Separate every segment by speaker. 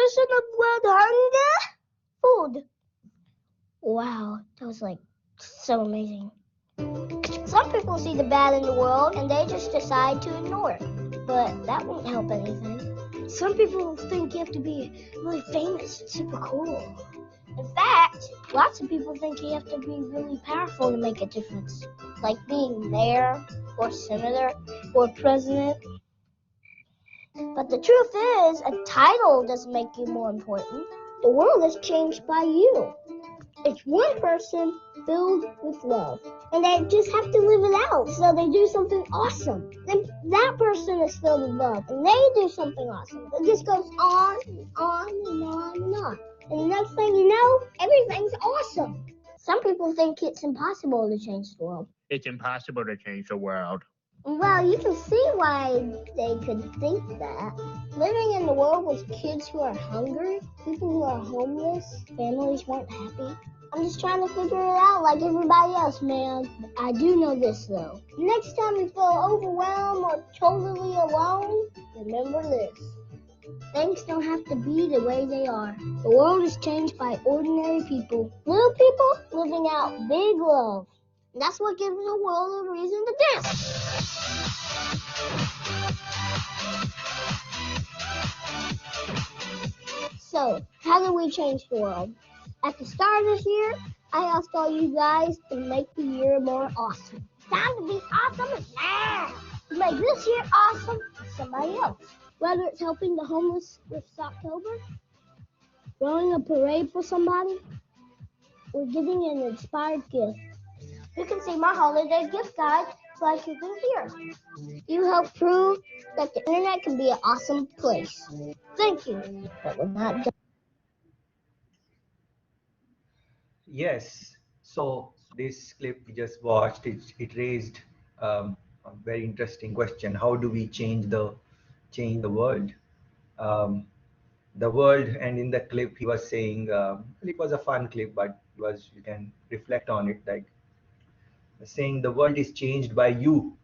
Speaker 1: definition of world hunger? Food. Wow, that was like so amazing. Some people see the bad in the world and they just decide to ignore it. But that won't help anything. Some people think you have to be really famous and super cool. In fact, lots of people think you have to be really powerful to make a difference. Like being mayor or senator or president. But the truth is, a title doesn't make you more important. The world is changed by you. It's one person filled with love. And they just have to live it out. So they do something awesome. Then that person is filled with love. And they do something awesome. It just goes on and on and on and on. And the next thing you know, everything's awesome. Some people think it's impossible to change the world.
Speaker 2: It's impossible to change the world.
Speaker 1: Well, you can see why they could think that. Living in the world with kids who are hungry, people who are homeless, families who aren't happy. I'm just trying to figure it out like everybody else, man. I do know this, though. Next time you feel overwhelmed or totally alone, remember this. Things don't have to be the way they are. The world is changed by ordinary people. Little people living out big love. And that's what gives the world a reason to dance. So, how do we change the world? At the start of this year, I asked all you guys to make the year more awesome. Time to be awesome now. To make this year awesome for somebody else. Whether it's helping the homeless this October, throwing a parade for somebody, or giving an inspired gift. You can see my holiday gift guide like you can here. You help prove that the internet can be an awesome place. Thank you. But we're not done.
Speaker 3: Yes. So this clip we just watched, it raised a very interesting question. How do we change the world? Um, the world, and in the clip he was saying, it was a fun clip, but it was, you can reflect on it, like saying the world is changed by you.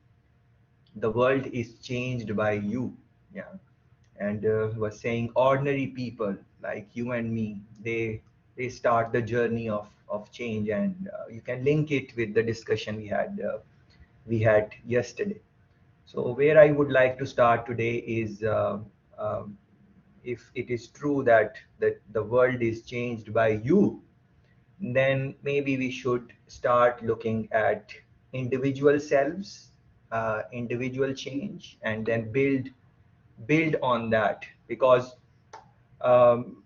Speaker 3: The world is changed by you. Yeah. And was saying ordinary people like you and me, they start the journey of change, and you can link it with the discussion we had yesterday. So where I would like to start today is, um, if it is true that the world is changed by you, then maybe we should start looking at individual selves, individual change, and then build on that. Because um,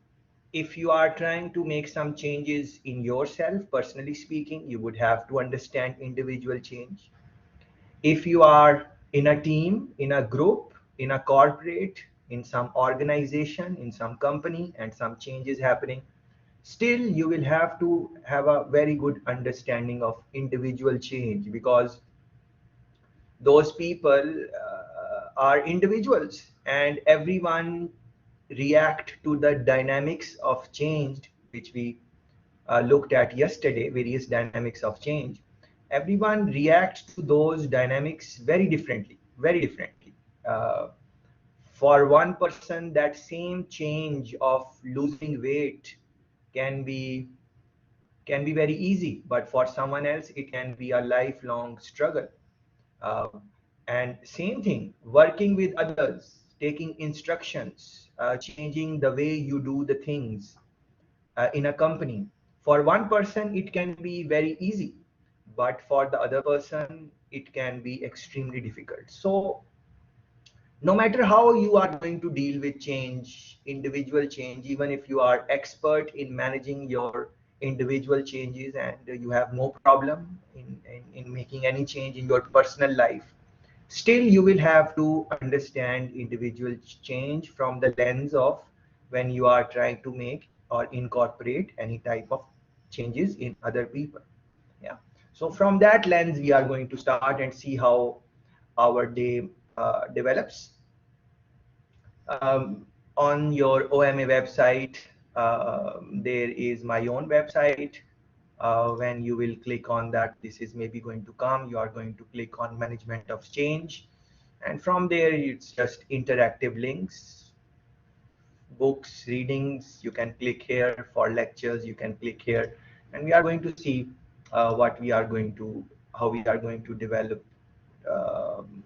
Speaker 3: if you are trying to make some changes in yourself, personally speaking, you would have to understand individual change. If you are in a team, in a group, in a corporate, in some organization, in some company, and some changes happening, still you will have to have a very good understanding of individual change, because those people are individuals, and everyone react to the dynamics of change, which we looked at yesterday, various dynamics of change. Everyone reacts to those dynamics very differently. uh, for one person, that same change of losing weight can be very easy, but for someone else it can be a lifelong struggle. uh, and same thing, working with others, taking instructions, changing the way you do the things in a company. For one person, it can be very easy, but for the other person, it can be extremely difficult. So, no matter how you are going to deal with change, individual change, even if you are expert in managing your individual changes and you have no problem in making any change in your personal life, still you will have to understand individual change from the lens of when you are trying to make or incorporate any type of changes in other people. Yeah. So from that lens, we are going to start and see how our day develops. um, on your OMA website, there is my own website. When you will click on that, this is maybe going to come. You are going to click on Management of Change. And from there, it's just interactive links. books, readings, you can click here. For lectures, you can click here. And we are going to see what we are going to, how we are going to develop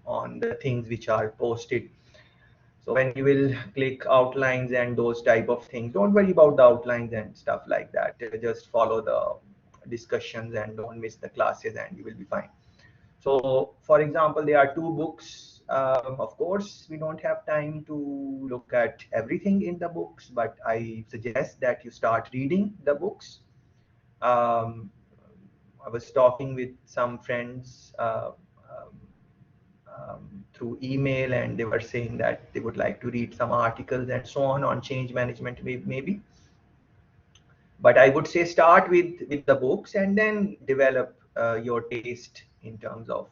Speaker 3: on the things which are posted. So when you will click outlines and those type of things, don't worry about the outlines and stuff like that. Just follow the discussions and don't miss the classes and you will be fine. So for example, there are two books. Of course, we don't have time to look at everything in the books, but I suggest that you start reading the books. Um, I was talking with some friends through email, and they were saying that they would like to read some articles and so on change management, maybe. But I would say start with the books and then develop your taste in terms of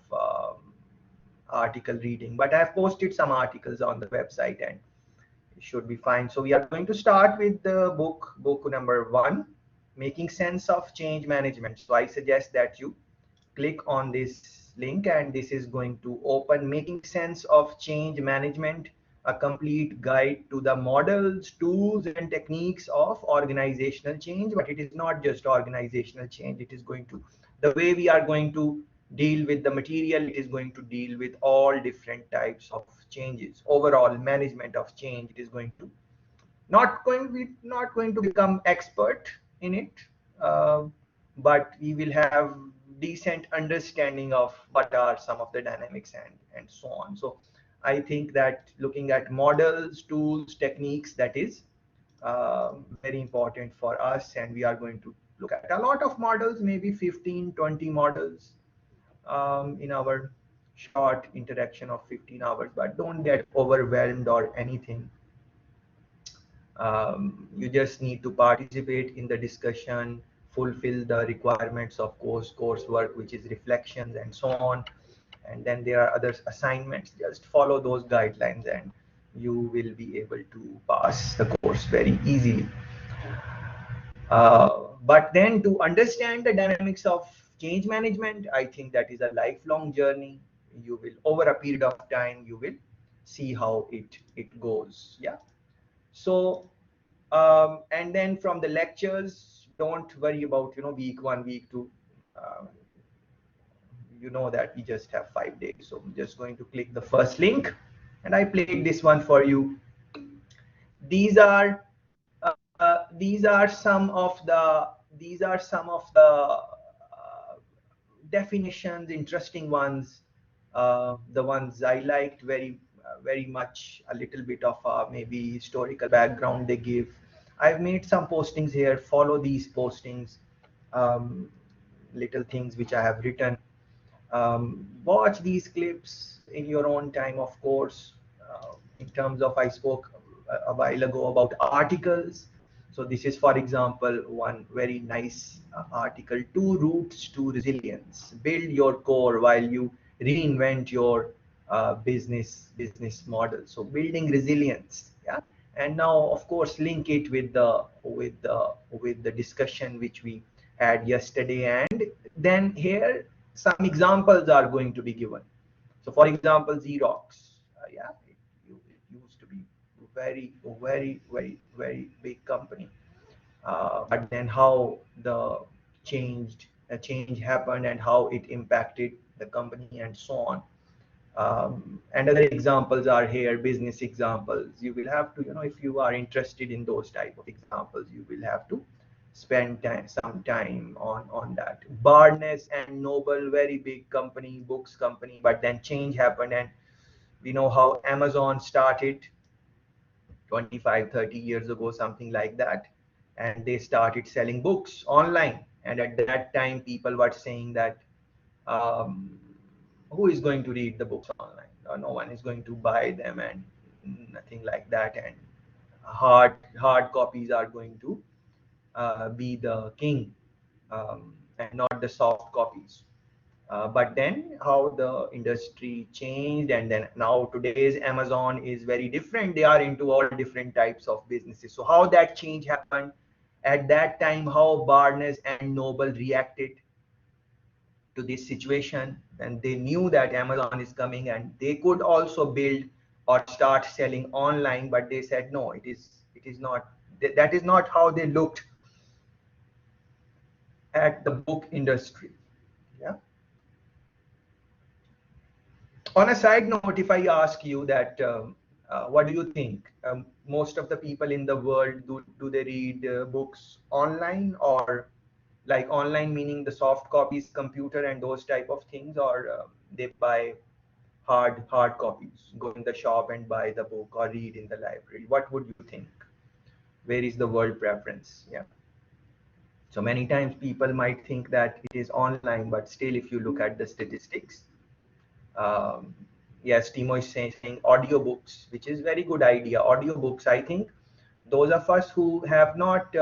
Speaker 3: article reading. But I have posted some articles on the website and it should be fine. So we are going to start with the book number 1, Making Sense of Change Management. So I suggest that you click on this link and this is going to open Making Sense of Change Management, a complete guide to the models, tools and techniques of organizational change. But it is not just organizational change, it is going to, the way we are going to deal with the material, it is going to deal with all different types of changes. Overall management of change, it is going to not going to become expert in it, uh, but we will have decent understanding of what are some of the dynamics and so on. So I think that looking at models, tools, techniques, that is very important for us, and we are going to look at a lot of models, maybe 15, 20 models in our short interaction of 15 hours. But don't get overwhelmed or anything. You just need to participate in the discussion, fulfill the requirements of coursework, which is reflections and so on. And then there are other assignments. Just follow those guidelines and you will be able to pass the course very easily. But then to understand the dynamics of change management, I think that is a lifelong journey. You will, over a period of time, you will see how it goes. Yeah. So and then from the lectures, don't worry about week 1, week 2. um, you know that we just have 5 days, so I'm just going to click the first link and I played this one for you. These are these are some of the definitions, interesting ones, the ones I liked very much. A little bit of maybe historical background they give. I've made some postings here. Follow these postings, um, little things which I have written. Watch these clips in your own time, of course. In terms of, I spoke a while ago about articles. So this is, for example, one very nice article: 2 routes to resilience. Build your core while you reinvent your business model. So building resilience, yeah. And now, of course, link it with the discussion which we had yesterday. And then here some examples are going to be given. So for example, Xerox, yeah, it used to be very big company, but then how the change happened and how it impacted the company and so on. And other examples are here, business examples. You will have to, if you are interested in those type of examples, you will have to spend some time on that. Barnes and Noble, very big company, books company, but then change happened, and we know how Amazon started 25, 30 years ago, something like that. And they started selling books online. And at that time, people were saying that um, who is going to read the books online? No one is going to buy them and nothing like that. And hard copies are going to be the king, and not the soft copies. But then how the industry changed, and then now today's Amazon is very different. They are into all different types of businesses. So how that change happened at that time, how Barnes and Noble reacted to this situation, and they knew that Amazon is coming and they could also build or start selling online, but they said no, It is not, that is not how they looked at the book industry. Yeah. On a side note, if I ask you that, what do you think? Most of the people in the world, do they read books online, or like online meaning the soft copies, computer and those type of things, or they buy hard copies, go in the shop and buy the book or read in the library? What would you think? Where is the world preference? Yeah. So many times people might think that it is online, but still, if you look at the statistics, um, yes, Timo is saying audiobooks, which is very good idea. Audiobooks, I think those of us who have not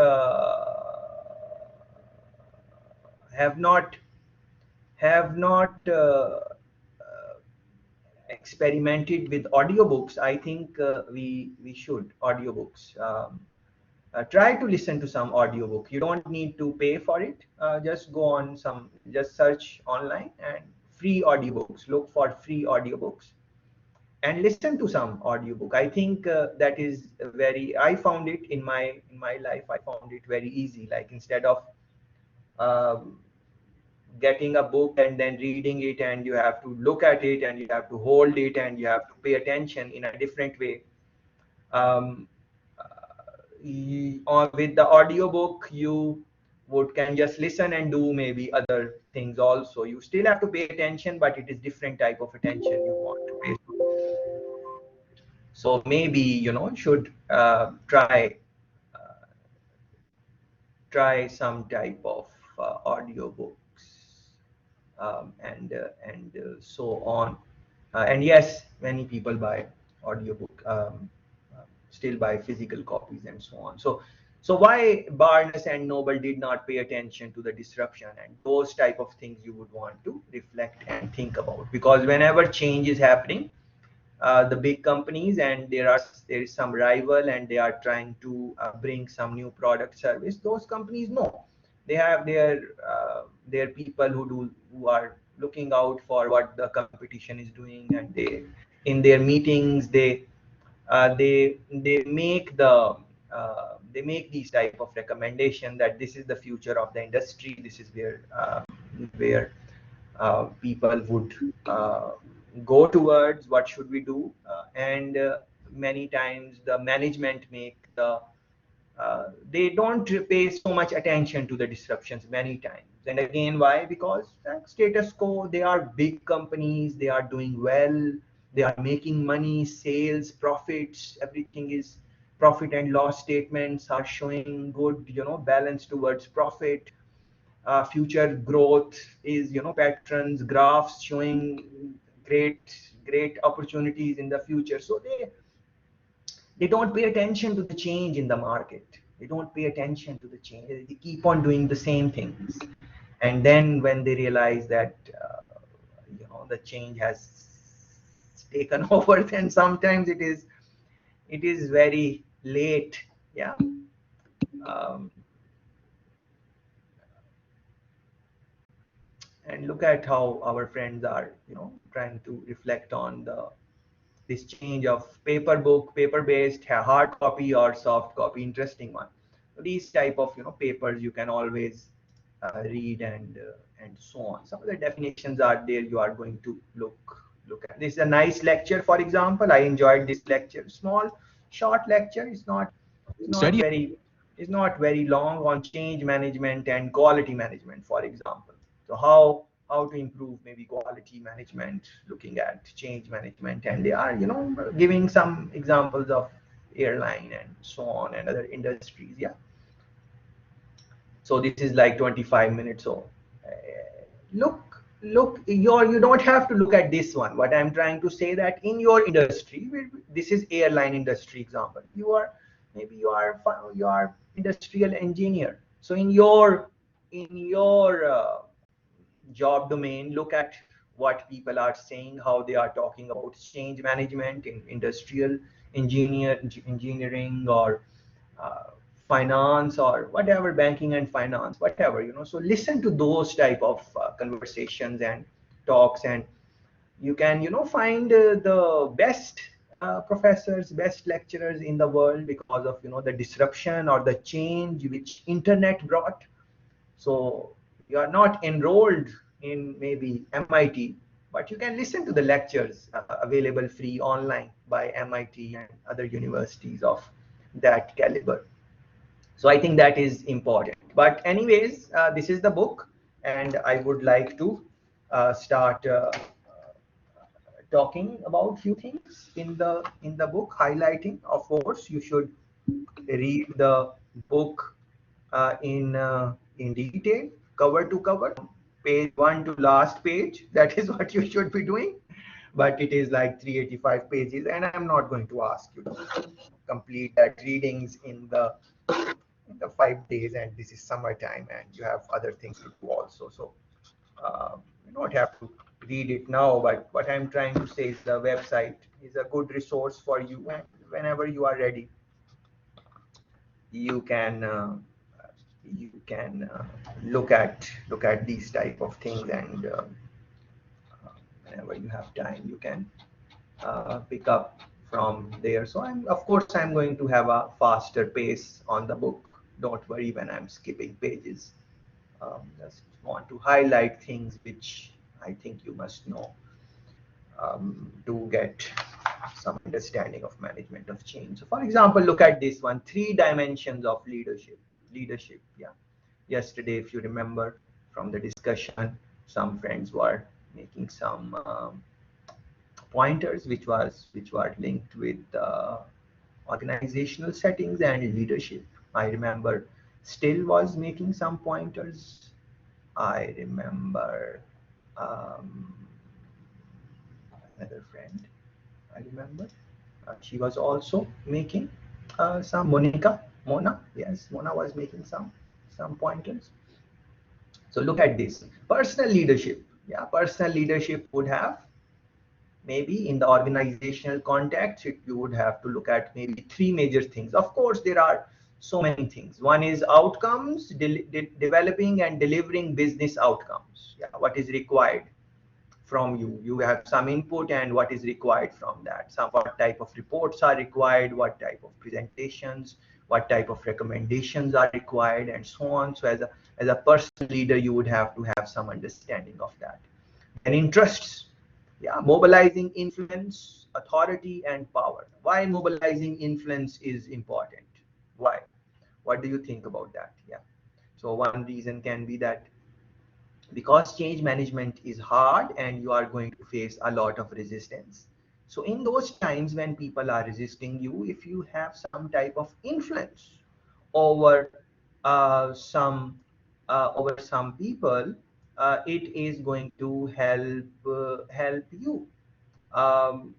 Speaker 3: have not experimented with audiobooks, I think we should audiobooks. Try to listen to some audiobook. You don't need to pay for it. Just go on just search online and free audiobooks. Look for free audiobooks and listen to some audiobook. I think that is very. I found it in my life. I found it very easy. Like, instead of um, getting a book and then reading it, and you have to look at it and you have to hold it and you have to pay attention in a different way. um, with the audiobook, you would can just listen and do maybe other things also. You still have to pay attention, but it is different type of attention you want to pay. So maybe, should try some type of audiobooks, and so on. And yes, many people buy audiobook, still buy physical copies and so on. So why Barnes and Noble did not pay attention to the disruption, and those type of things you would want to reflect and think about, because whenever change is happening, the big companies, and there is some rival and they are trying to bring some new product service, those companies know they have their people who are looking out for what the competition is doing, and they, in their meetings, they make these type of recommendation that this is the future of the industry, this is where people would go towards, what should we do, and many times the management make they don't pay so much attention to the disruptions many times. And again, why? Because status quo, they are big companies, they are doing well, they are making money, sales, profits, everything is, profit and loss statements are showing good, balance towards profit. Future growth is, patterns, graphs showing great opportunities in the future. So they don't pay attention to the change in the market. They don't pay attention to the change. They keep on doing the same things. And then when they realize that the change has taken over, then sometimes it is very late. Yeah. Um, and look at how our friends are, trying to reflect on this change of paper based, hard copy or soft copy. Interesting one. So these type of papers you can always read, and so on. Some of the definitions are there. You are going to look at. This is a nice lecture. For example, I enjoyed this lecture. Small, short lecture. It's not very long, on change management and quality management, for example. So how to improve maybe quality management, looking at change management, and they are giving some examples of airline and so on and other industries. Yeah. So this is like 25 minutes. So look, you don't have to look at this one. What I'm trying to say, that in your industry, this is airline industry example, you are industrial engineer. So in your job domain, look at what people are saying, how they are talking about change management in industrial engineering, or uh, finance, or whatever, banking and finance, whatever. So listen to those type of conversations and talks, and you can find the best professors, best lecturers in the world because of the disruption or the change which internet brought. So you are not enrolled in maybe MIT, but you can listen to the lectures available free online by MIT and other universities of that caliber. So I think that is important. But anyways, this is the book, and I would like to start talking about few things in the book, highlighting. Of course, you should read the book in detail, cover to cover, page one to last page. That is what you should be doing. But it is like 385 pages, and I'm not going to ask you to complete that readings in the 5 days. And this is summertime, and you have other things to do also. So you don't have to read it now. But what I'm trying to say is the website is a good resource for you, and whenever you are ready, you can look at these type of things, and whenever you have time, you can pick up from there. So I'm going to have a faster pace on the book. Don't worry when I'm skipping pages. Just want to highlight things which I think you must know to get some understanding of management of change. So for example, look at this one, 3 dimensions of leadership. Leadership, yeah. Yesterday, if you remember from the discussion, some friends were making some pointers which were linked with organizational settings and leadership. I remember Still was making some pointers. I remember um, another friend. I remember she was also making some Mona. Yes, Mona was making some pointers. So look at this personal leadership. Yeah, personal leadership would have maybe in the organizational context, you would have to look at maybe 3 major things. Of course, there are so many things. One is outcomes, developing and delivering business outcomes. Yeah, what is required from you. You have some input and what is required from that. Some what type of reports are required, what type of presentations, what type of recommendations are required, and so on. So as a personal leader, you would have to have some understanding of that. And interests, yeah, mobilizing influence, authority, and power. Why mobilizing influence is important? Why? What do you think about that? Yeah. So one reason can be that because change management is hard and you are going to face a lot of resistance. So in those times when people are resisting you, if you have some type of influence over over some people, it is going to help you um,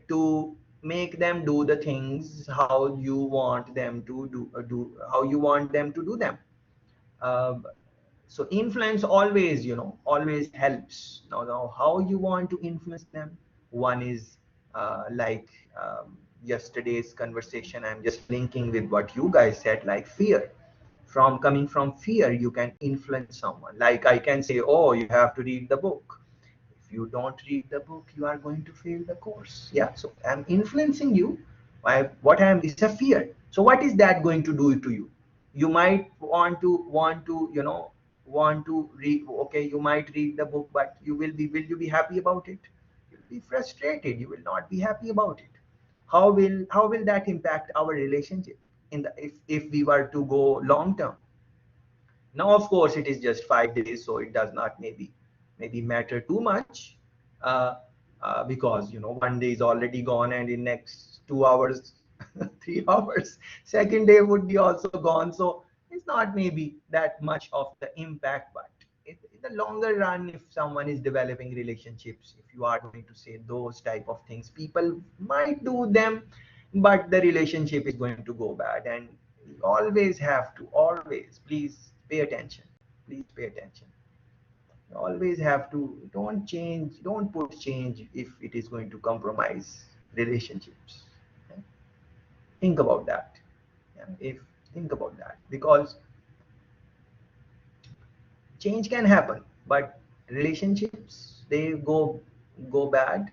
Speaker 3: to make them do the things how you want them to do how you want them to do them. Um, so influence always always helps. Now how you want to influence them. One is like yesterday's conversation, I'm just linking with what you guys said, like fear. From coming from fear, you can influence someone. Like I can say, oh, you have to read the book. If you don't read the book, you are going to fail the course. Yeah, so I'm influencing you. What I am is a fear. So what is that going to do to you? You might want to want to read. Okay, you might read the book, but will you be happy about it? You'll be frustrated. You will not be happy about it. How will that impact our relationship in the if we were to go long term? Now, of course, it is just 5 days, so it does not maybe matter too much, uh, because one day is already gone, and in next 2 hours, 3 hours, second day would be also gone. So it's not maybe that much of the impact, but in the longer run, if someone is developing relationships, if you are going to say those type of things, people might do them, but the relationship is going to go bad. And you always have to always please pay attention. Please pay attention. You always have to, don't put change if it is going to compromise relationships. Okay? Think about that. Yeah, if think about that, because change can happen, but relationships, they go bad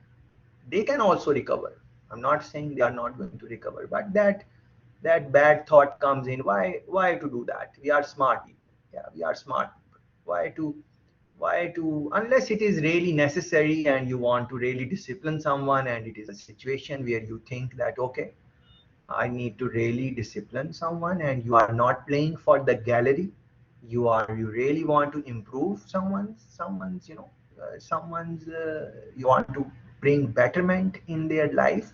Speaker 3: they can also recover. I'm not saying they are not going to recover, but that bad thought comes in. Why to do that? We are smart people. Yeah, we are smart people. Why to unless it is really necessary and you want to really discipline someone, and it is a situation where you think that, okay, I need to really discipline someone, and you are not playing for the gallery. You really want to improve someone's you want to bring betterment in their life.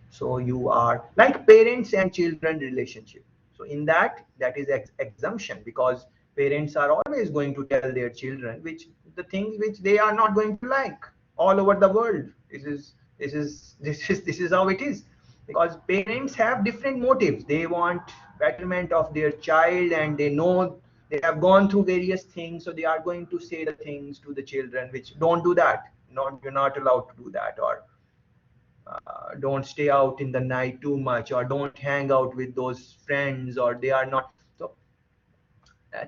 Speaker 3: So you are like parents and children relationship. So in that is exemption, because parents are always going to tell their children which the things which they are not going to like all over the world. This is how it is, because parents have different motives. They want betterment of their child, and they know they have gone through various things, so they are going to say the things to the children which don't do that. Not, you're not allowed to do that, or don't stay out in the night too much, or don't hang out with those friends, or they are not. So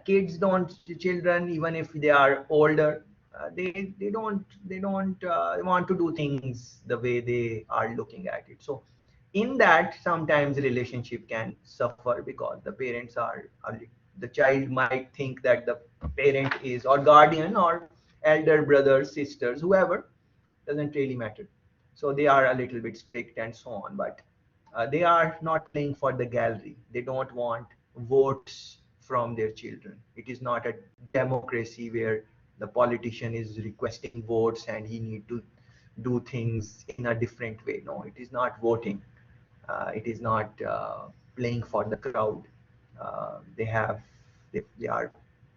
Speaker 3: kids don't, children, even if they are older, they don't want to do things the way they are looking at it. So in that, sometimes relationship can suffer, because the parents are the child might think that the parent is, or guardian, or elder brothers, sisters, whoever, doesn't really matter. So they are a little bit strict and so on, but they are not playing for the gallery. They don't want votes from their children. It is not a democracy where the politician is requesting votes and he need to do things in a different way. No, it is not voting. It is not playing for the crowd. They have they are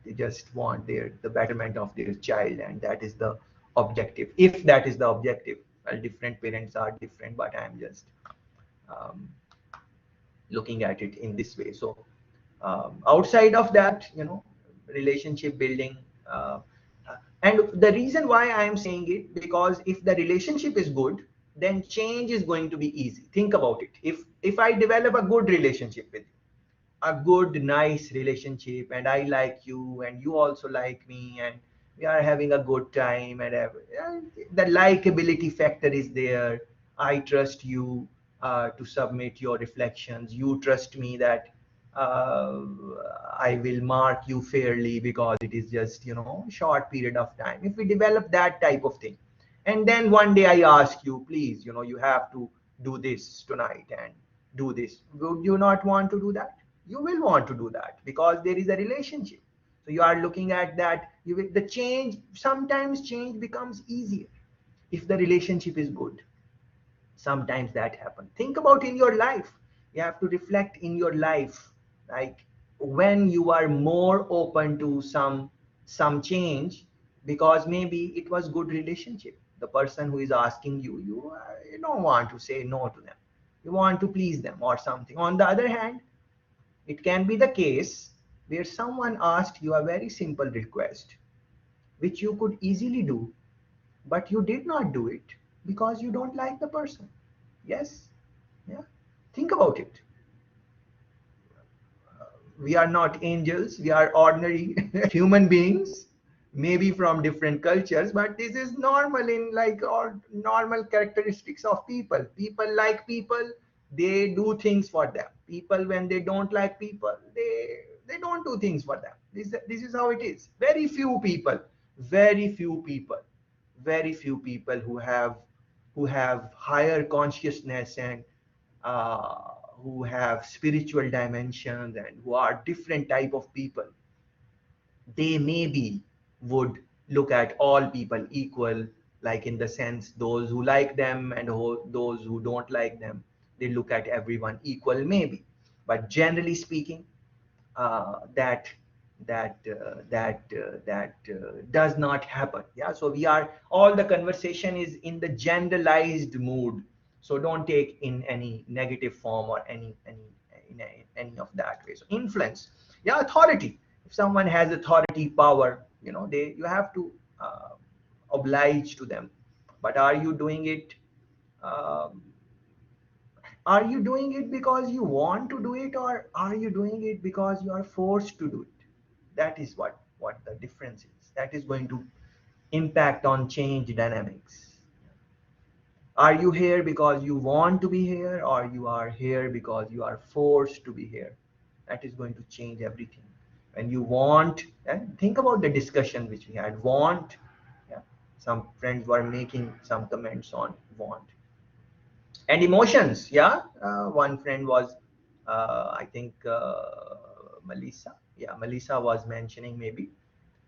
Speaker 3: they just want the betterment of their child, and that is the objective. If that is the objective, well, different parents are different, but I'm just um, looking at it in this way. So outside of that, relationship building, uh, and the reason why I am saying it, because if the relationship is good, then change is going to be easy. Think about it. If I develop a good relationship with you, a good nice relationship, and I like you and you also like me, and we are having a good time, and the likability factor is there. I trust you to submit your reflections. You trust me that uh, I will mark you fairly, because it is just short period of time. If we develop that type of thing, and then one day I ask you, please, you have to do this tonight and do this, would you not want to do that? You will want to do that, because there is a relationship. So you are looking at that. The change, sometimes change becomes easier if the relationship is good. Sometimes that happens. Think about in your life. You have to reflect in your life, like when you are more open to some change, because maybe it was good relationship. The person who is asking you, you don't want to say no to them. You want to please them or something. On the other hand, it can be the case where someone asked you a very simple request, which you could easily do, but you did not do it because you don't like the person. Yes? Yeah. Think about it. We are not angels, we are ordinary human beings, maybe from different cultures, but this is normal in like all normal characteristics of people. People like people, they do things for them. People, when they don't like people, they don't do things for them. This is how it is. Very few people who have higher consciousness, and uh, who have spiritual dimensions, and who are different type of people, they maybe would look at all people equal, like in the sense those who like them and those who don't like them, they look at everyone equal maybe. But generally speaking, that does not happen. Yeah, so we are, all the conversation is in the generalized mood, so don't take in any negative form or any of that way. So influence, yeah, authority. If someone has authority, power, you have to uh, oblige to them. But um, are you doing it because you want to do it, or are you doing it because you are forced to do it? That is what the difference is. That is going to impact on change dynamics. Are you here because you want to be here, or you are here because you are forced to be here? That is going to change everything. When you want, and think about the discussion which we had, want. Yeah, some friends were making some comments on want and emotions. Yeah, one friend was, I think, Melissa. Yeah, Melissa was mentioning maybe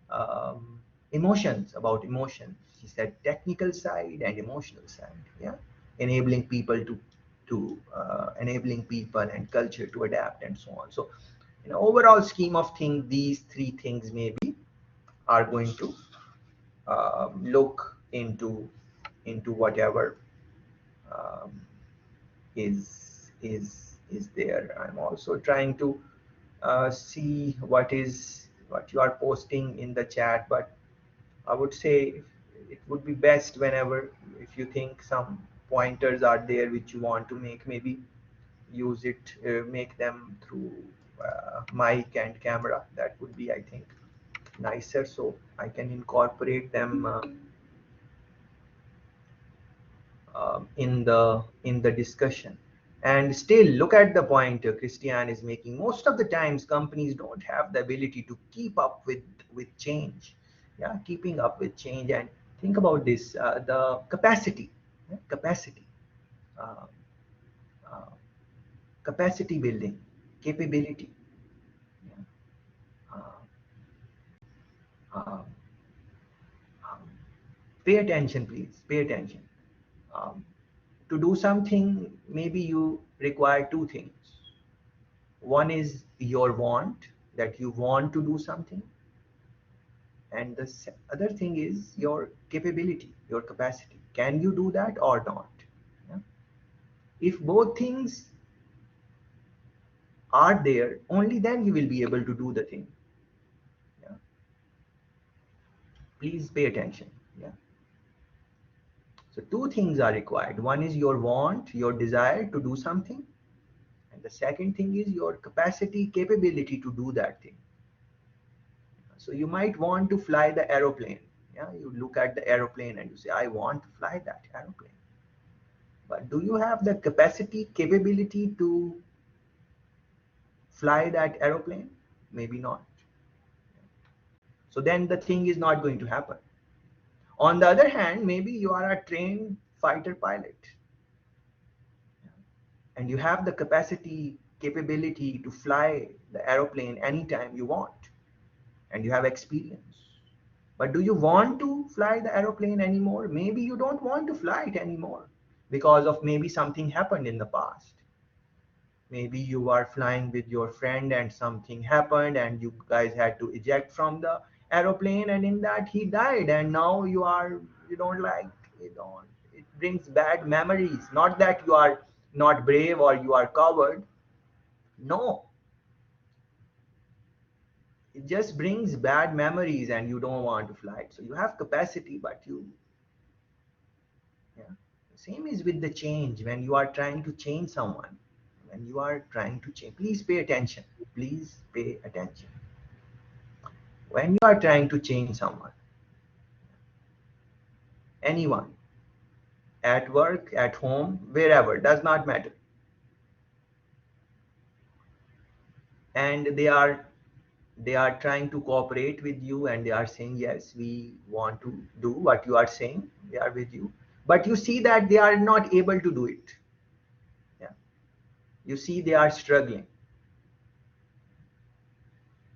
Speaker 3: um, emotions, about emotions. She said technical side and emotional side. Yeah, enabling people to enabling people and culture to adapt and so on. So, in overall scheme of things, these three things maybe are going to look into whatever um, is there. I'm also trying to see what you are posting in the chat, but I would say it would be best whenever, if you think some pointers are there which you want to make, maybe use it, make them through mic and camera. That would be, I think, nicer, so I can incorporate them in the discussion. And still, look at the point Christian is making. Most of the times, companies don't have the ability to keep up with change. Yeah, keeping up with change. And think about this: the capacity, yeah, uh, uh, capacity building, capability. Yeah. Uh, um, um, Pay attention, please. Pay attention. Um, to do something, maybe you require two things. One is your want, that you want to do something, and the other thing is your capability, your capacity. Can you do that or not? Yeah? If both things are there, only then you will be able to do the thing. Yeah? Please pay attention. Yeah? So two things are required. One is your want, your desire to do something, and the second thing is your capacity, capability to do that thing. So you might want to fly the aeroplane. Yeah, you look at the aeroplane and you say, I want to fly that aeroplane. But do you have the capacity, capability to fly that aeroplane? Maybe not. So then the thing is not going to happen. On the other hand, maybe you are a trained fighter pilot and you have the capacity, capability to fly the aeroplane anytime you want, and you have experience. But do you want to fly the aeroplane anymore? Maybe you don't want to fly it anymore because of maybe something happened in the past. Maybe you are flying with your friend and something happened and you guys had to eject from the aeroplane, and in that he died, and now you don't like, it brings bad memories. Not that you are not brave or you are coward. No, it just brings bad memories and you don't want to fly it. So you have capacity, but you, yeah. Same is with the change. When you are trying to change someone, when you are trying to change, please pay attention. Please pay attention. When you are trying to change someone, anyone, at work, at home, wherever, does not matter, and they are trying to cooperate with you and they are saying, yes, we want to do what you are saying, they are with you, but you see that they are not able to do it. Yeah, you see they are struggling,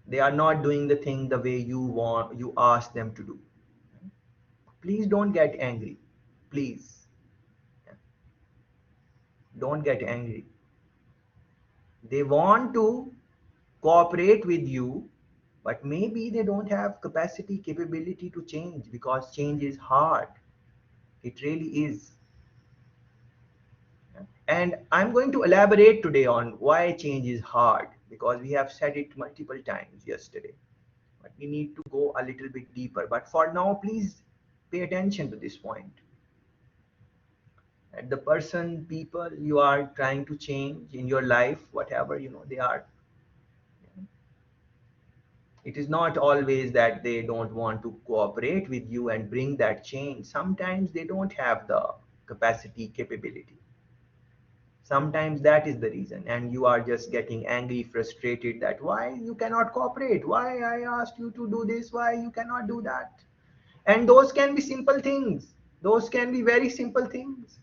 Speaker 3: they are not doing the thing the way you ask them to do. Please don't get angry. Please, don't get angry. They want to cooperate with you, but maybe they don't have capacity, capability to change, because change is hard. It really is. And I'm going to elaborate today on why change is hard, because we have said it multiple times yesterday. But we need to go a little bit deeper. But for now, please pay attention to this point. And the person, people you are trying to change in your life, whatever they are, it is not always that they don't want to cooperate with you and bring that change. Sometimes they don't have the capacity, capability. Sometimes that is the reason, and you are just getting angry, frustrated that why you cannot cooperate, why I asked you to do this, why you cannot do that. And those can be simple things, those can be very simple things,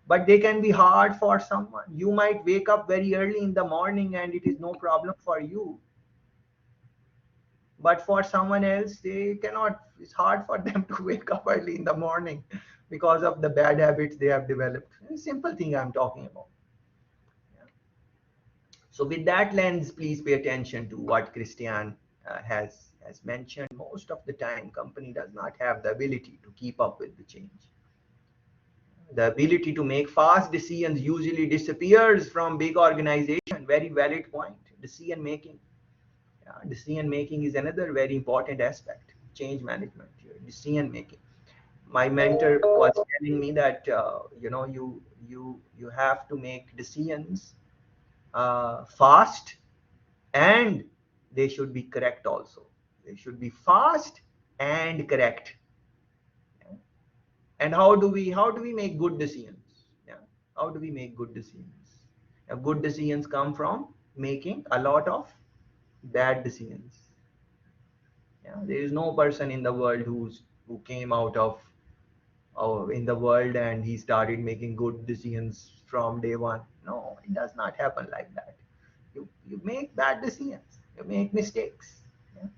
Speaker 3: but they can be hard for someone. You might wake up very early in the morning and it is no problem for you, but for someone else they cannot. It's hard for them to wake up early in the morning because of the bad habits they have developed. It's a simple thing I'm talking about. So with that lens, please pay attention to what Christian has mentioned. Most of the time, company does not have the ability to keep up with the change. The ability to make fast decisions usually disappears from big organization. Very valid point. Decision making. Decision making is another very important aspect. Change management. Decision making. My mentor was telling me that you have to make decisions fast, and they should be correct also. They should be fast and correct. Yeah. And how do we make good decisions? Yeah. How do we make good decisions? Good decisions come from making a lot of bad decisions. Yeah. There is no person in the world who came out of in the world and he started making good decisions from day one. No, it does not happen like that. You make bad decisions, you make mistakes. Yeah?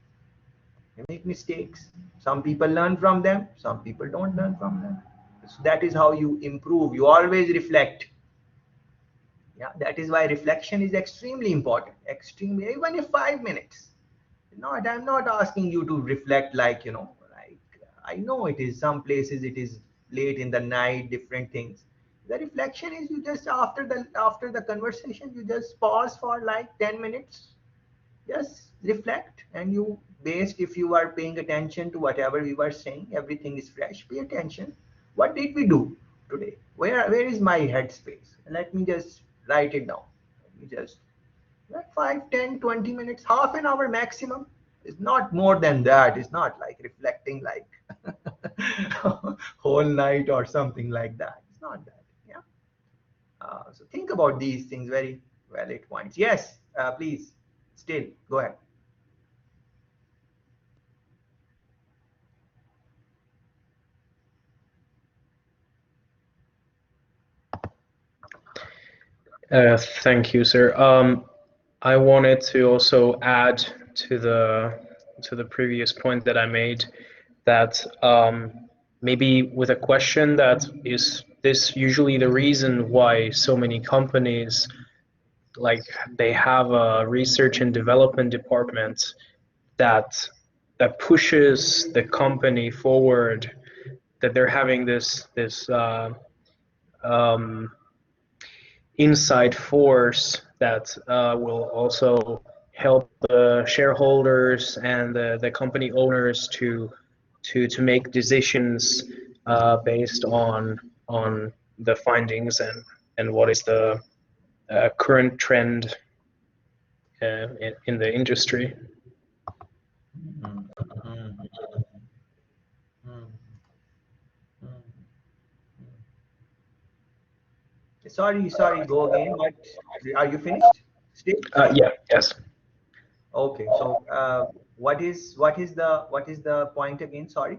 Speaker 3: You make mistakes. Some people learn from them, some people don't learn from them. So that is how you improve. You always reflect. Yeah, that is why reflection is extremely important. Extremely, even if 5 minutes. Not, I'm not asking you to reflect like, like I know it is some places it is late in the night, different things. The reflection is you just after the conversation, you just pause for like 10 minutes, just reflect, and you based if you are paying attention to whatever we were saying, everything is fresh. Pay attention. What did we do today? Where is my headspace? Let me just write it down. Let me just like 5, 10, 20 minutes, half an hour maximum. It's not more than that. It's not like reflecting like whole night or something like that. It's not that. Yeah. So think about these things. Very valid points. Yes, please. Still, go ahead.
Speaker 4: Thank you, sir. I wanted to also add to the previous point that I made that maybe with a question that is this usually the reason why so many companies like they have a research and development department that pushes the company forward, that they're having this um, inside force that will also help the shareholders and the company owners to make decisions based on the findings and what is the current trend in the industry.
Speaker 3: Mm, mm, mm, mm. Sorry, go again. What are you finished? Still?
Speaker 4: Yeah, yes.
Speaker 3: Okay. So what is the point again? Sorry.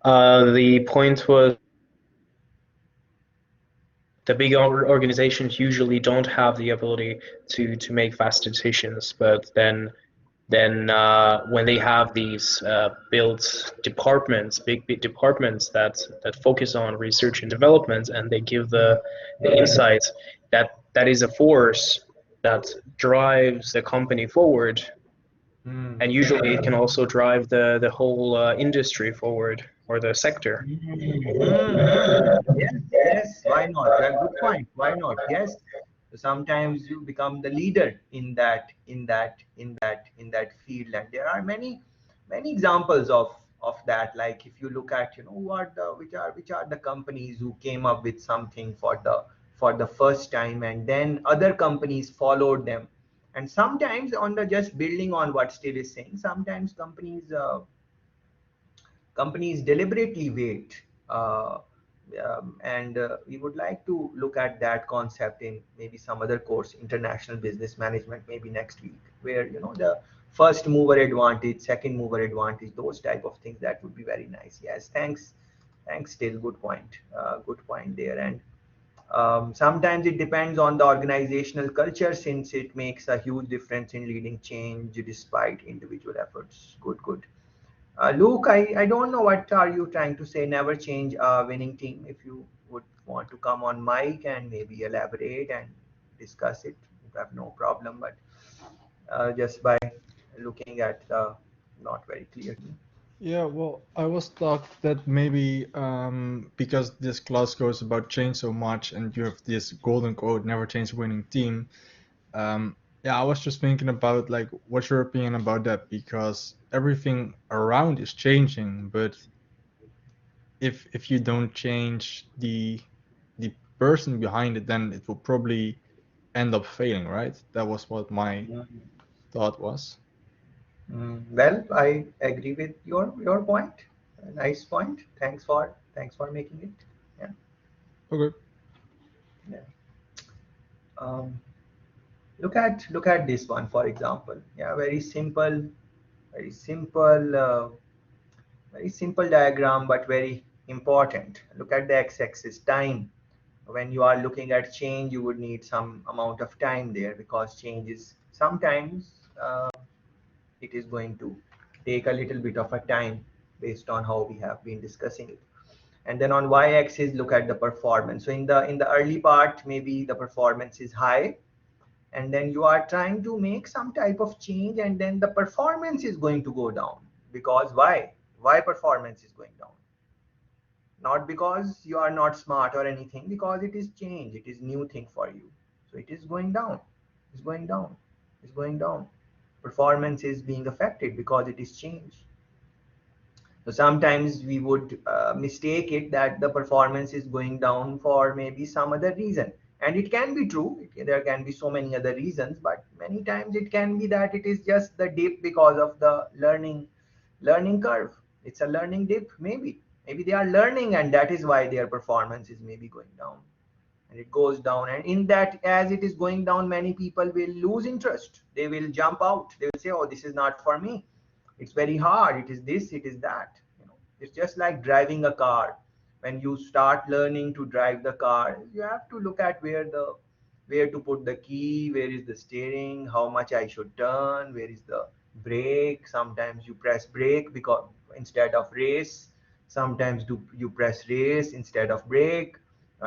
Speaker 4: The point was the big organizations usually don't have the ability to make fast decisions, but then when they have these built departments, big departments that focus on research and development, and they give the insights, that is a force that drives the company forward,
Speaker 3: Mm.
Speaker 4: and usually it can also drive the whole industry forward or the sector.
Speaker 3: Yes, yes. Why not? Good point. Why not? Yes. Sometimes you become the leader in that field, and there are many examples of that. Like if you look at what the which are the companies who came up with something for the first time, and then other companies followed them. And sometimes on the just building on what Steve is saying, sometimes companies companies deliberately wait. And we would like to look at that concept in maybe some other course, international business management, maybe next week, where the first mover advantage, second mover advantage, those type of things, that would be very nice. Yes, thanks still, good point there. And sometimes it depends on the organizational culture, since it makes a huge difference in leading change despite individual efforts. Good. Luke, I don't know what are you trying to say. Never change a winning team. If you would want to come on mic and maybe elaborate and discuss it, you have no problem. But just by looking at the not very clear.
Speaker 5: Yeah, well, I was thought that maybe because this class goes about change so much and you have this golden quote, never change a winning team. Yeah, I was just thinking about like what's your opinion about that, because everything around is changing, but if you don't change the person behind it, then it will probably end up failing, right? That was what my thought was.
Speaker 3: Well, I agree with your point. Nice point. Thanks for making it. Yeah.
Speaker 5: Okay.
Speaker 3: Yeah. Um, look at this one, for example. Yeah, very simple, very simple diagram, but very important. Look at the x-axis, time. When you are looking at change, you would need some amount of time there, because change is sometimes it is going to take a little bit of a time based on how we have been discussing it. And then on y-axis, look at the performance. So in the early part, maybe the performance is high, and then you are trying to make some type of change, and then the performance is going to go down. Because why performance is going down? Not because you are not smart or anything, because it is change, it is new thing for you. So it is going down, it's going down, it's going down. Performance is being affected because it is change. So sometimes we would mistake it that the performance is going down for maybe some other reason. And it can be true. There can be so many other reasons, but many times it can be that it is just the dip because of the learning curve. It's a learning dip, maybe. Maybe they are learning, and that is why their performance is maybe going down. And it goes down. And in that, as it is going down, many people will lose interest. They will jump out. They will say, oh, this is not for me. It's very hard. It is this, it is that. It's just like driving a car. When you start learning to drive the car, you have to look at where to put the key, where is the steering, how much I should turn, where is the brake. Sometimes you press brake because instead of race. Sometimes you press race instead of brake.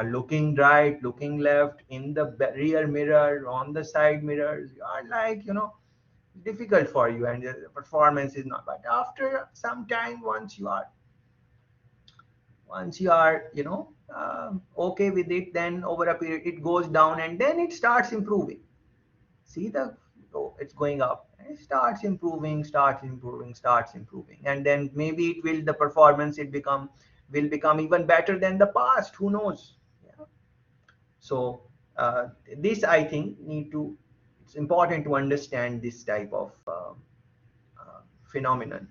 Speaker 3: Looking right, looking left, in the rear mirror, on the side mirrors, you are like, difficult for you, and the performance is not. But after some time, once you are okay with it, then over a period it goes down, and then it starts improving. See it's going up, and it starts improving, and then maybe the performance will become even better than the past, who knows. Yeah. So this, I think, it's important to understand this type of phenomenon,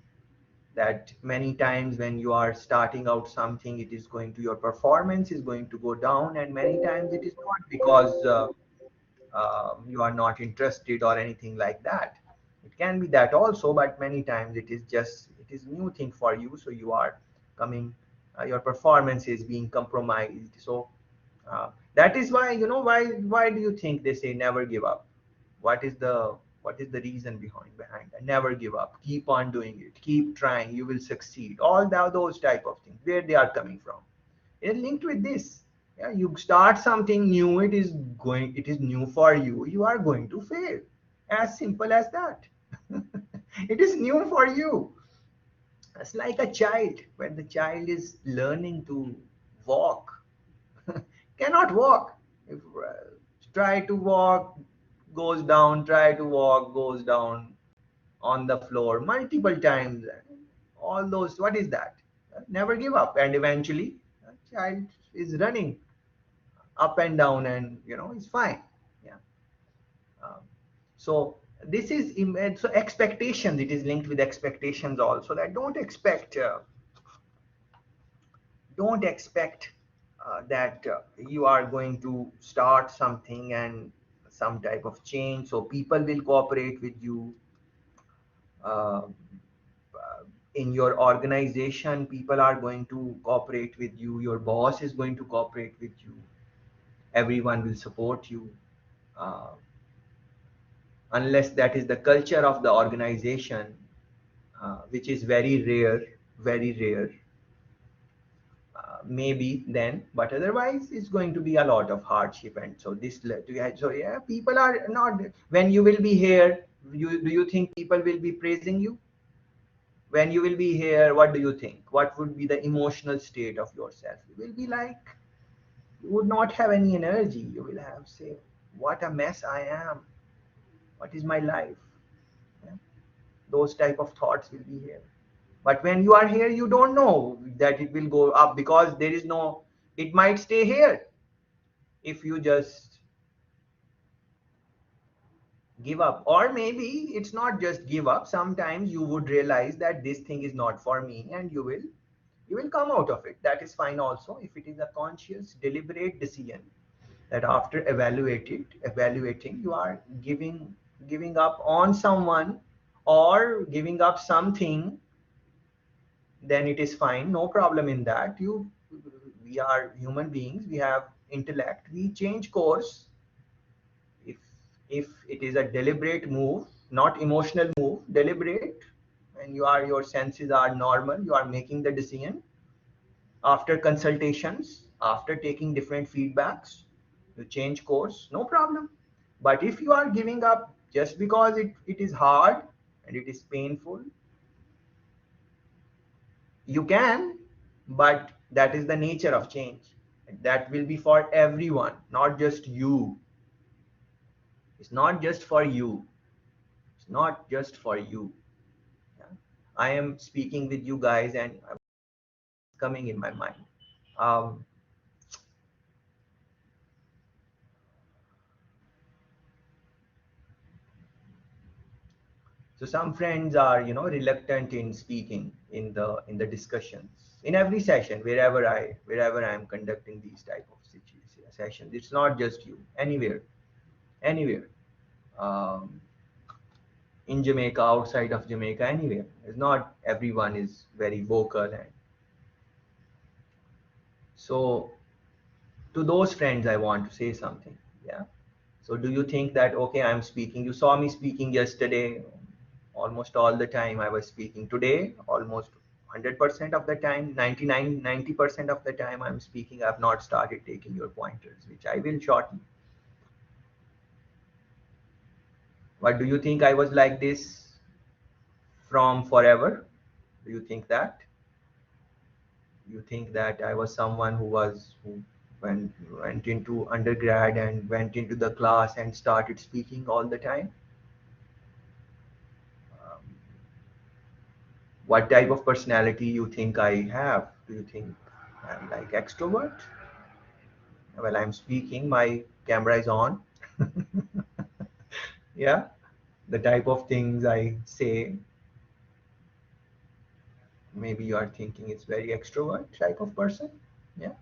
Speaker 3: that many times when you are starting out something, it is going to your performance is going to go down, and many times it is not because you are not interested or anything like that. It can be that also, but many times it is new thing for you, so you are coming, your performance is being compromised. So that is why, why do you think they say never give up? What is the reason behind that? Never give up, keep on doing it, keep trying, you will succeed. All those type of things, where they are coming from, it's linked with this. Yeah, you start something new, it is new for you, you are going to fail. As simple as that. It is new for you. It's like a child. When the child is learning to walk, cannot walk. If try to walk, goes down, try to walk, goes down on the floor multiple times. All those, what is that? Never give up. And eventually, a child is running up and down, and it's fine. Yeah. Um, so this is so expectations. It is linked with expectations also. That don't expect don't expect that you are going to start something and some type of change, so people will cooperate with you. uh, in your organization, people are going to cooperate with you, your boss is going to cooperate with you, everyone will support you, uh, unless that is the culture of the organization, which is very rare, maybe then, but otherwise it's going to be a lot of hardship. And so so yeah, people are not, when you will be here, do you think people will be praising you? When you will be here, what do you think, what would be the emotional state of yourself? You will be like, you would not have any energy, you will have say, what a mess I am, what is my life? Yeah? Those type of thoughts will be here. But when you are here, you don't know that it will go up, because there is no, it might stay here if you just give up. Or maybe it's not just give up, sometimes you would realize that this thing is not for me, and you will come out of it. That is fine also, if it is a conscious deliberate decision that after evaluating, you are giving up on someone or giving up something, then it is fine, no problem in that. We are human beings, we have intellect, we change course. If if it is a deliberate move, not emotional move, deliberate, and your senses are normal, you are making the decision after consultations, after taking different feedbacks, you change course, no problem. But if you are giving up just because it is hard and it is painful, you can, but that is the nature of change. That will be for everyone, not just you. It's not just for you. It's not just for you. Yeah? I am speaking with you guys and it's coming in my mind. Um, so some friends are, reluctant in speaking in the discussions in every session, wherever I am conducting these type of sessions. It's not just you, anywhere. Um, in Jamaica, outside of Jamaica, anywhere. It's not everyone is very vocal, and so to those friends, I want to say something. Yeah. So do you think that okay, I'm speaking? You saw me speaking yesterday. Almost all the time I was speaking. Today, almost 100% of the time, 99, 90% of the time I'm speaking. I've not started taking your pointers, which I will shortly. What do you think, I was like this from forever? Do you think that? You think that I was someone who went into undergrad and went into the class and started speaking all the time? Um, what type of personality you think I have? Do you think I'm like extrovert? Well, I'm speaking, my camera is on. Yeah, the type of things I say, maybe you are thinking it's very extrovert type of person. Yeah,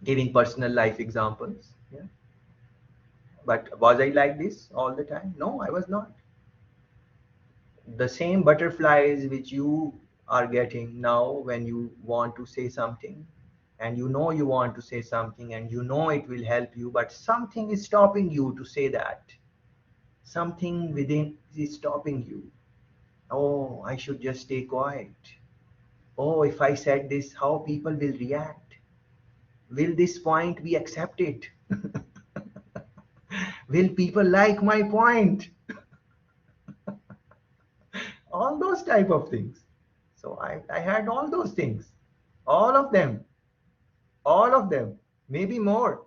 Speaker 3: giving personal life examples. Yeah, but was I like this all the time? No, I was not. The same butterflies which you are getting now when you want to say something, and you want to say something, and it will help you, but something is stopping you to say that. Something within is stopping you. Oh, I should just stay quiet. Oh, if I said this, how people will react? Will this point be accepted? Will people like my point? All those type of things. So I had all those things, all of them, maybe more.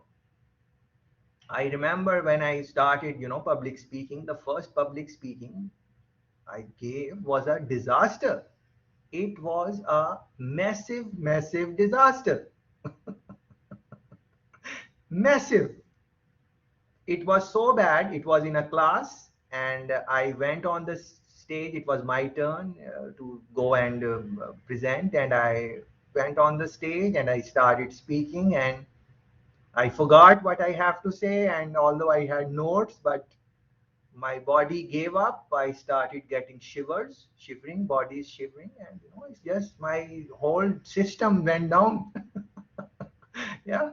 Speaker 3: I remember when I started, public speaking, the first public speaking I gave was a disaster. It was a massive disaster. Massive. It was so bad. It was in a class, and I went on the stage. It was my turn to go and present, and I went on the stage and I started speaking, and I forgot what I have to say. And although I had notes, but my body gave up. I started getting shivering, body is shivering, and it's just my whole system went down. Yeah.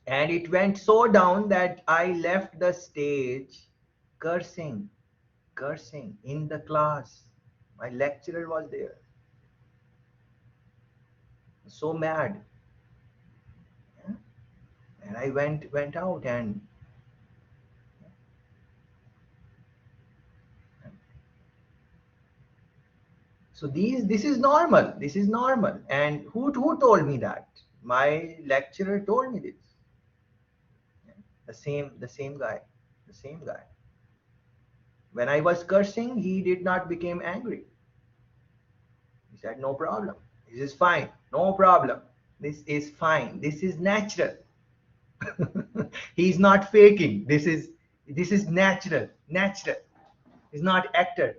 Speaker 3: And it went so down that I left the stage cursing, cursing in the class. My lecturer was there. So mad. Yeah? And I went out, and so this is normal. This is normal. And who told me that? My lecturer told me this. Yeah? The same guy. The same guy. When I was cursing, he did not become angry. He said, no problem. This is fine. No problem. This is fine. This is natural. He's not faking. This is natural. Natural. He's not actor.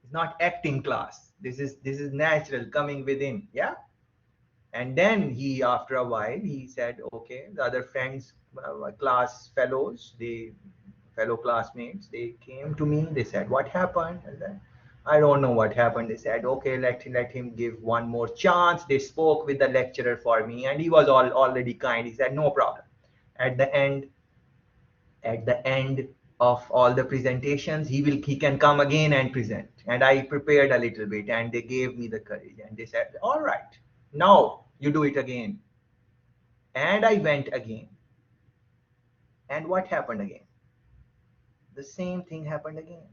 Speaker 3: He's not acting class. This is natural coming within. Yeah. And then he, after a while, he said, okay, the other friends, class fellows, fellow classmates, they came to me. They said, what happened? I said, I don't know what happened. They said, okay, let him give one more chance. They spoke with the lecturer for me, and he was already kind. He said, no problem. At the end, of all the presentations, he can come again and present. And I prepared a little bit, and they gave me the courage, and they said, all right, now you do it again. And I went again. And what happened again? The same thing happened again.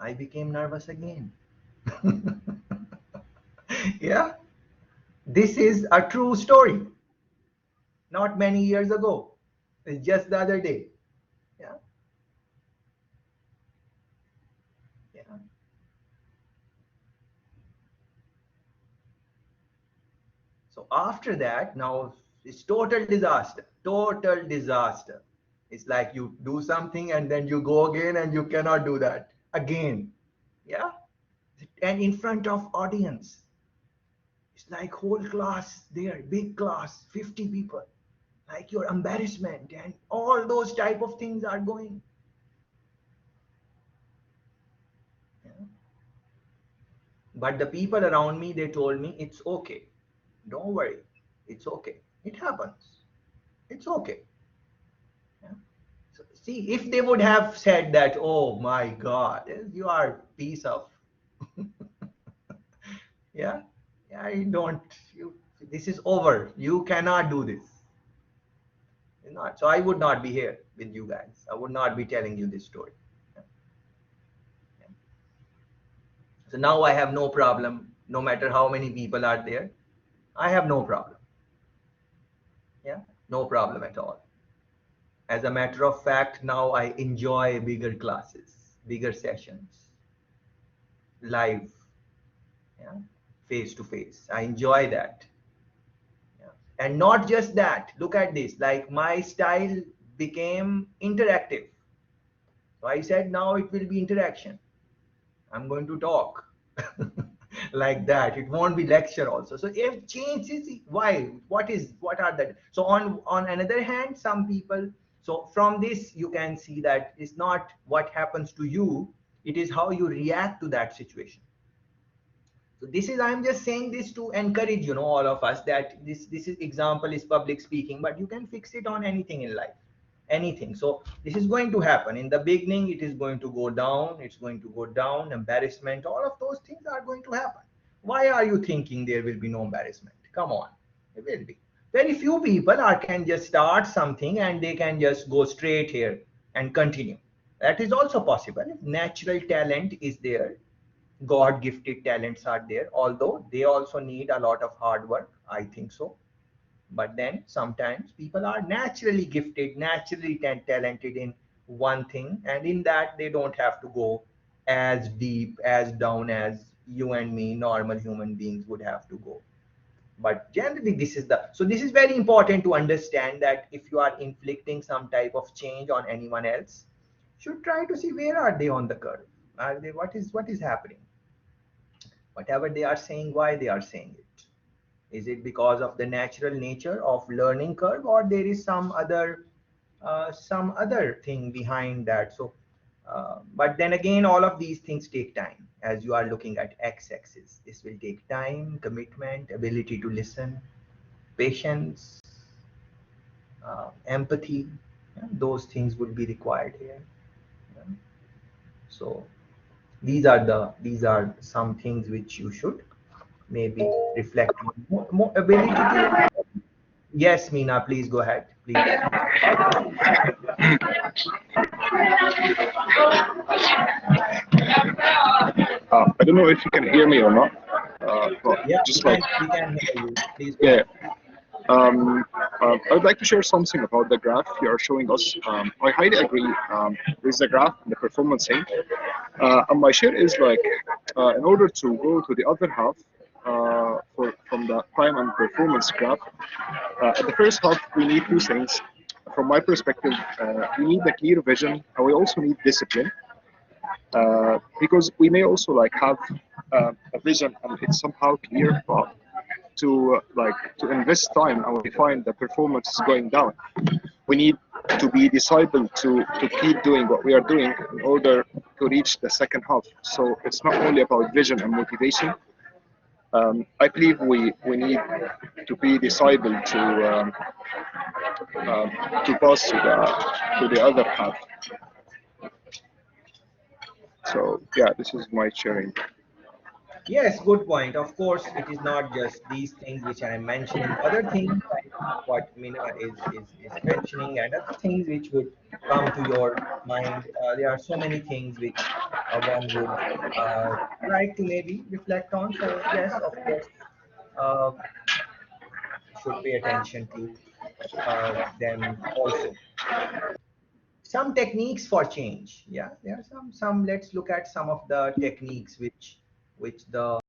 Speaker 3: I became nervous again. Yeah, this is a true story. Not many years ago. It's just the other day. Yeah. Yeah. So after that, now it's total disaster. Total disaster. It's like you do something and then you go again and you cannot do that again. Yeah. And in front of audience. It's like whole class there, big class, 50 people. Like your embarrassment and all those type of things are going. Yeah. But the people around me, they told me, it's okay. Don't worry. It's okay. It happens. It's okay. Yeah. So, see, if they would have said that, oh my God, you are piece of, yeah, I don't, this is over. You cannot do this. You're not. So I would not be here with you guys. I would not be telling you this story. Yeah. Yeah. So now I have no problem, no matter how many people are there. I have no problem. Yeah, no problem at all. As a matter of fact, now I enjoy bigger classes, bigger sessions, live, yeah, face to face. I enjoy that. Yeah. And not just that, look at this, like my style became interactive. So I said, now it will be interaction. I'm going to talk like that. It won't be lecture also. So if change is why, what are that? So on another hand, some people, so from this you can see that it's not what happens to you, it is how you react to that situation. So this is, I'm just saying this to encourage, all of us, that this is example is public speaking, but you can fix it on anything in life. Anything. So this is going to happen in the beginning. It is going to go down. It's going to go down. Embarrassment, all of those things are going to happen. Why are you thinking there will be no embarrassment? Come on, there will be. Very few people can just start something and they can just go straight here and continue. That is also possible. Natural talent is there. God gifted talents are there, although they also need a lot of hard work, I think so. But then sometimes people are naturally gifted, naturally talented in one thing, and in that they don't have to go as deep, as down as you and me, normal human beings, would have to go. But generally, this is very important to understand, that if you are inflicting some type of change on anyone else, should try to see where are they on the curve. Are they, what is happening? whatever they are saying, why they are saying it. Is it because of the natural nature of learning curve, or there is some other thing behind that? So, but then again, all of these things take time. As you are looking at x-axis, this will take time, commitment, ability to listen, patience, empathy. Yeah, those things would be required here. Yeah. So these are some things which you should maybe reflect on. More ability to. Yes, Meena, please go ahead, please.
Speaker 6: I don't know if you can hear me or not. But
Speaker 3: Yeah,
Speaker 6: just like,
Speaker 3: we can hear you. Please go
Speaker 6: yeah,
Speaker 3: ahead.
Speaker 6: I would like to share something about the graph you are showing us. I highly agree with the graph and the performance thing. And my share is like, in order to go to the other half, from the time and performance graph, at the first half, we need two things. From my perspective, we need a clear vision, and we also need discipline. Because we may also like have a vision and it's somehow clear, but to invest time and we find the performance is going down, we need to be discipled to keep doing what we are doing in order to reach the second half. So it's not only about vision and motivation. I believe we need to be discipled to pass to the other half. So yeah, this is my sharing.
Speaker 3: Yes, good point. Of course, it is not just these things which I am mentioning. Other things like what Mina is mentioning, and other things which would come to your mind. There are so many things which one would like to maybe reflect on. So yes, of course, uh, should pay attention to them also. Some techniques for change. Yeah, there are some. Let's look at some of the techniques which the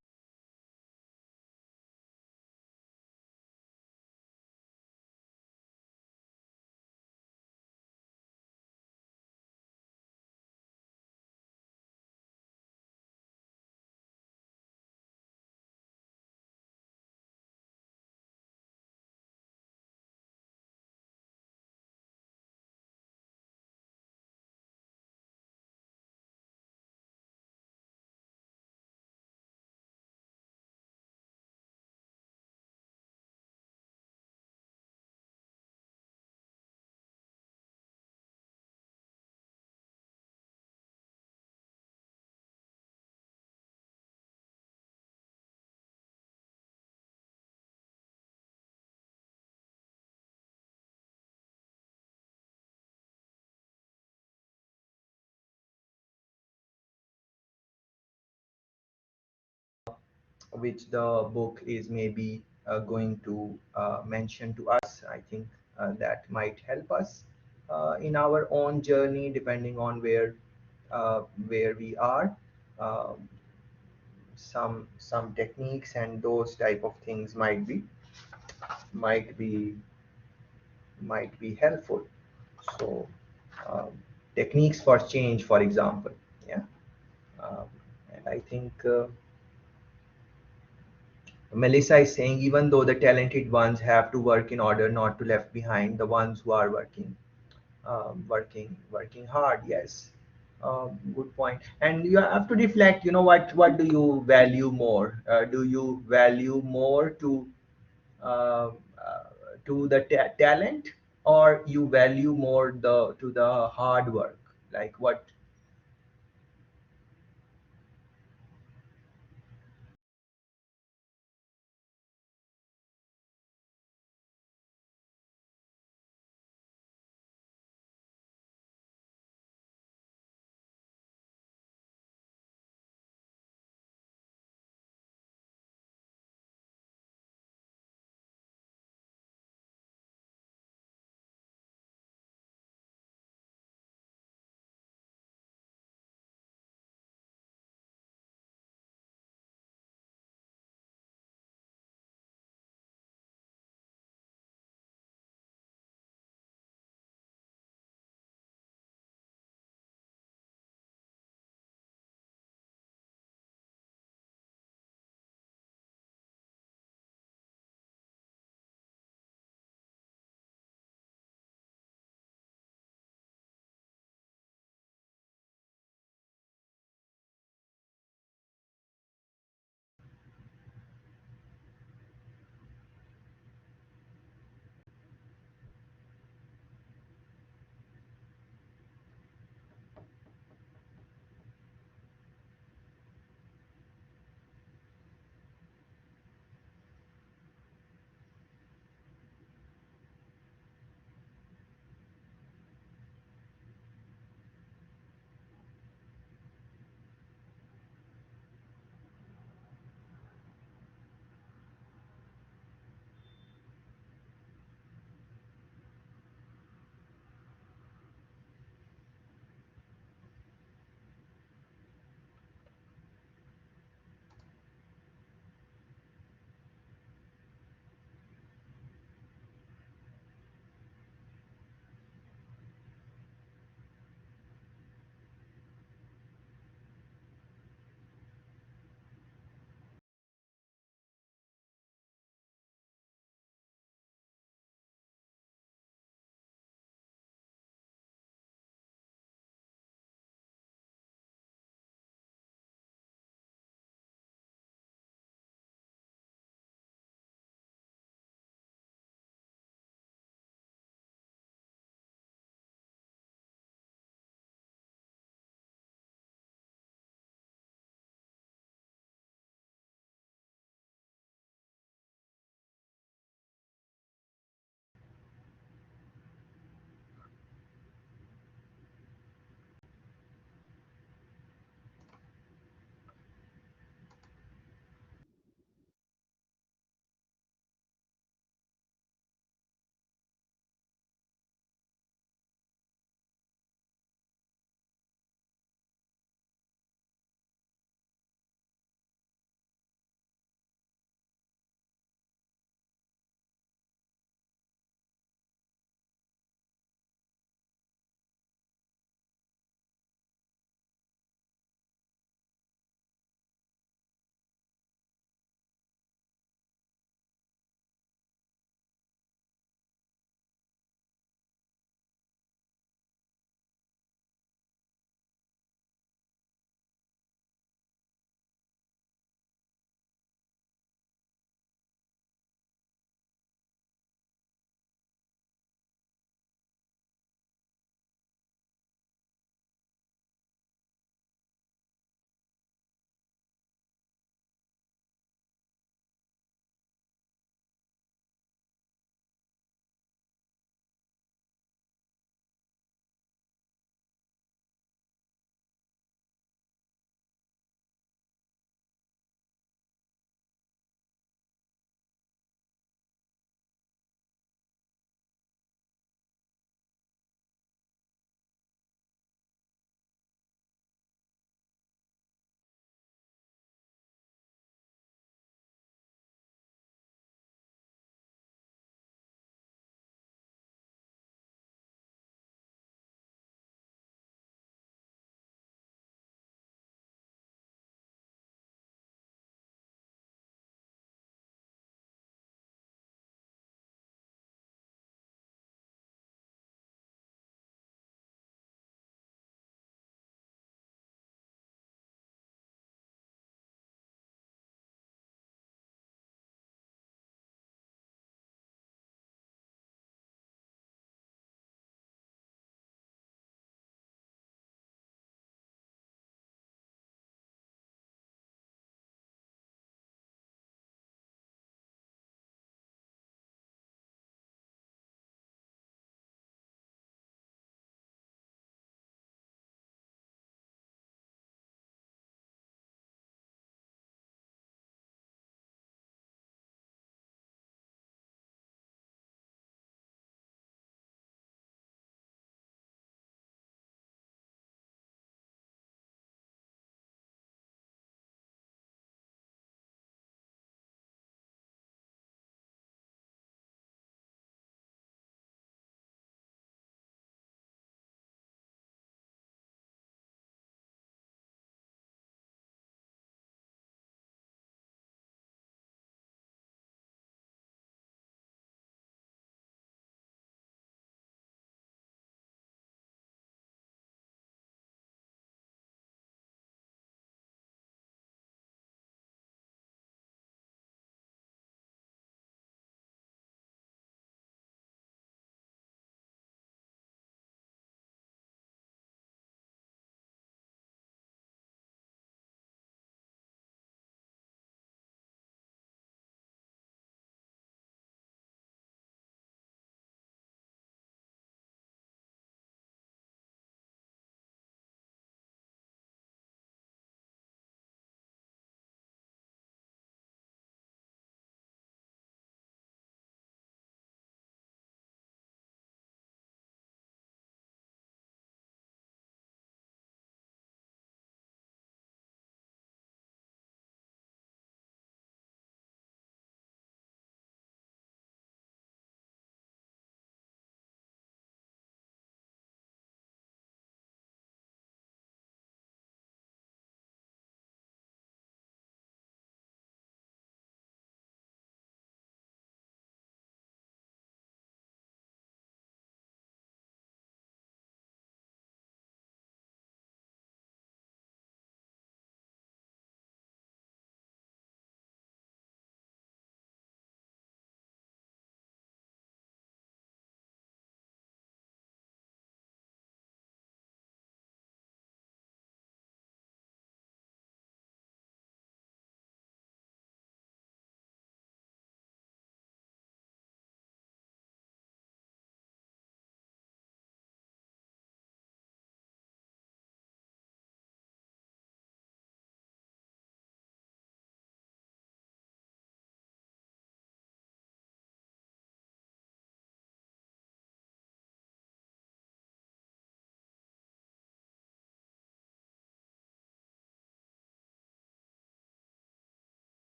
Speaker 3: which the book is maybe going to mention to us. I think that might help us in our own journey, depending on where we are. Um some techniques and those type of things might be might be helpful. So um, techniques for change, for example. Yeah. Um, and I think. Melissa is saying, even though the talented ones have to work in order not to left behind the ones who are working hard. Yes, good point. And you have to reflect. You know what do you value more? Do you value more uh, to the talent, or you value more the to the hard work? Like